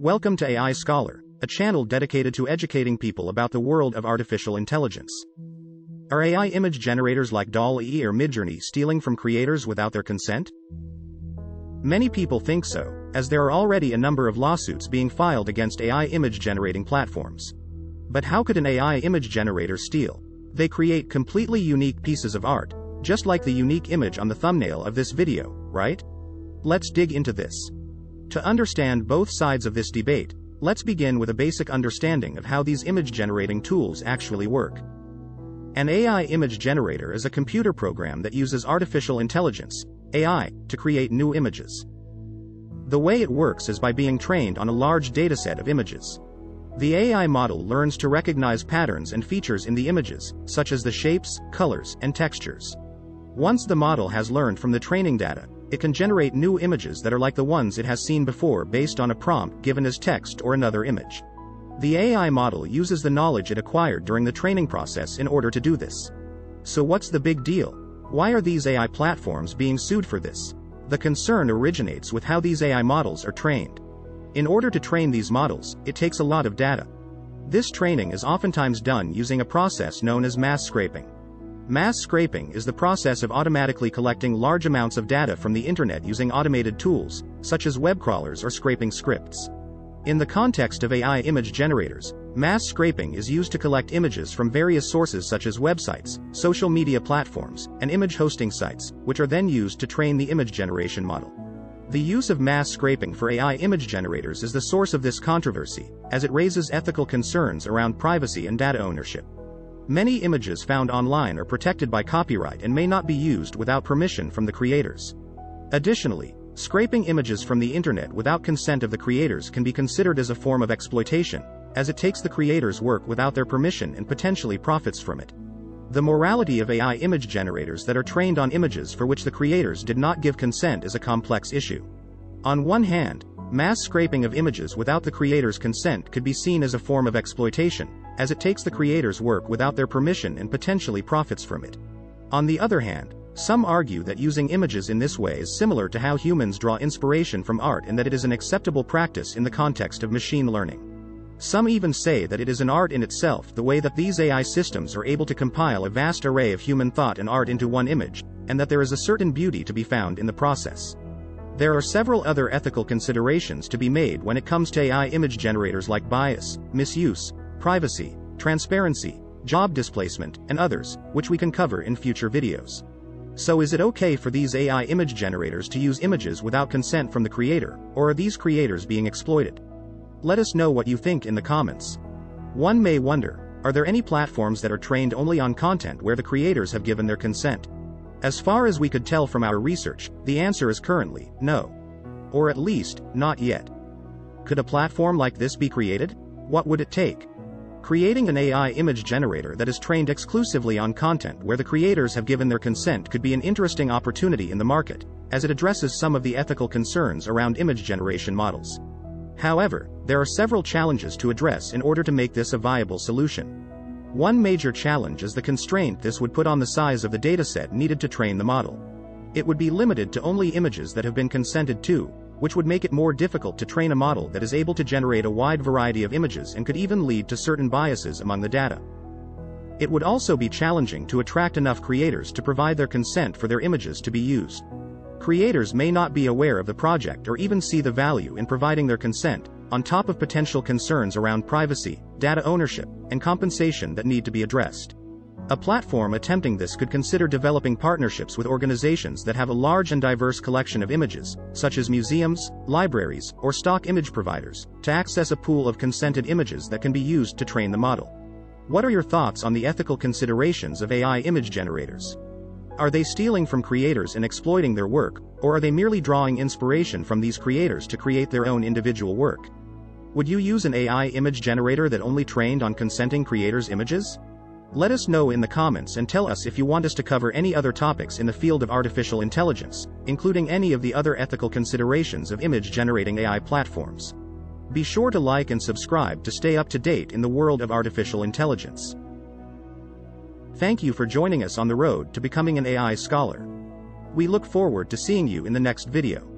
Welcome to AI Scholar, a channel dedicated to educating people about the world of artificial intelligence. Are AI image generators like Dall-E or Midjourney stealing from creators without their consent? Many people think so, as there are already a number of lawsuits being filed against AI image generating platforms. But how could an AI image generator steal? They create completely unique pieces of art, just like the unique image on the thumbnail of this video, right? Let's dig into this. To understand both sides of this debate, let's begin with a basic understanding of how these image-generating tools actually work. An AI image generator is a computer program that uses artificial intelligence, AI, to create new images. The way it works is by being trained on a large dataset of images. The AI model learns to recognize patterns and features in the images, such as the shapes, colors, and textures. Once the model has learned from the training data, it can generate new images that are like the ones it has seen before based on a prompt given as text or another image. The AI model uses the knowledge it acquired during the training process in order to do this. So what's the big deal? Why are these AI platforms being sued for this? The concern originates with how these AI models are trained. In order to train these models, it takes a lot of data. This training is oftentimes done using a process known as mass scraping. Mass scraping is the process of automatically collecting large amounts of data from the internet using automated tools, such as web crawlers or scraping scripts. In the context of AI image generators, mass scraping is used to collect images from various sources such as websites, social media platforms, and image hosting sites, which are then used to train the image generation model. The use of mass scraping for AI image generators is the source of this controversy, as it raises ethical concerns around privacy and data ownership. Many images found online are protected by copyright and may not be used without permission from the creators. Additionally, scraping images from the internet without consent of the creators can be considered as a form of exploitation, as it takes the creators' work without their permission and potentially profits from it. The morality of AI image generators that are trained on images for which the creators did not give consent is a complex issue. On one hand, mass scraping of images without the creators' consent could be seen as a form of exploitation, as it takes the creators' work without their permission and potentially profits from it. On the other hand, some argue that using images in this way is similar to how humans draw inspiration from art and that it is an acceptable practice in the context of machine learning. Some even say that it is an art in itself the way that these AI systems are able to compile a vast array of human thought and art into one image, and that there is a certain beauty to be found in the process. There are several other ethical considerations to be made when it comes to AI image generators like bias, misuse, privacy, transparency, job displacement, and others, which we can cover in future videos. So is it okay for these AI image generators to use images without consent from the creator, or are these creators being exploited? Let us know what you think in the comments. One may wonder, are there any platforms that are trained only on content where the creators have given their consent? As far as we could tell from our research, the answer is currently no. Or at least, not yet. Could a platform like this be created? What would it take? Creating an AI image generator that is trained exclusively on content where the creators have given their consent could be an interesting opportunity in the market, as it addresses some of the ethical concerns around image generation models. However, there are several challenges to address in order to make this a viable solution. One major challenge is the constraint this would put on the size of the dataset needed to train the model. It would be limited to only images that have been consented to, which would make it more difficult to train a model that is able to generate a wide variety of images and could even lead to certain biases among the data. It would also be challenging to attract enough creators to provide their consent for their images to be used. Creators may not be aware of the project or even see the value in providing their consent, on top of potential concerns around privacy, data ownership, and compensation that need to be addressed. A platform attempting this could consider developing partnerships with organizations that have a large and diverse collection of images, such as museums, libraries, or stock image providers, to access a pool of consented images that can be used to train the model. What are your thoughts on the ethical considerations of AI image generators? Are they stealing from creators and exploiting their work, or are they merely drawing inspiration from these creators to create their own individual work? Would you use an AI image generator that only trained on consenting creators' images? Let us know in the comments and tell us if you want us to cover any other topics in the field of artificial intelligence, including any of the other ethical considerations of image-generating AI platforms. Be sure to like and subscribe to stay up to date in the world of artificial intelligence. Thank you for joining us on the road to becoming an AI scholar. We look forward to seeing you in the next video.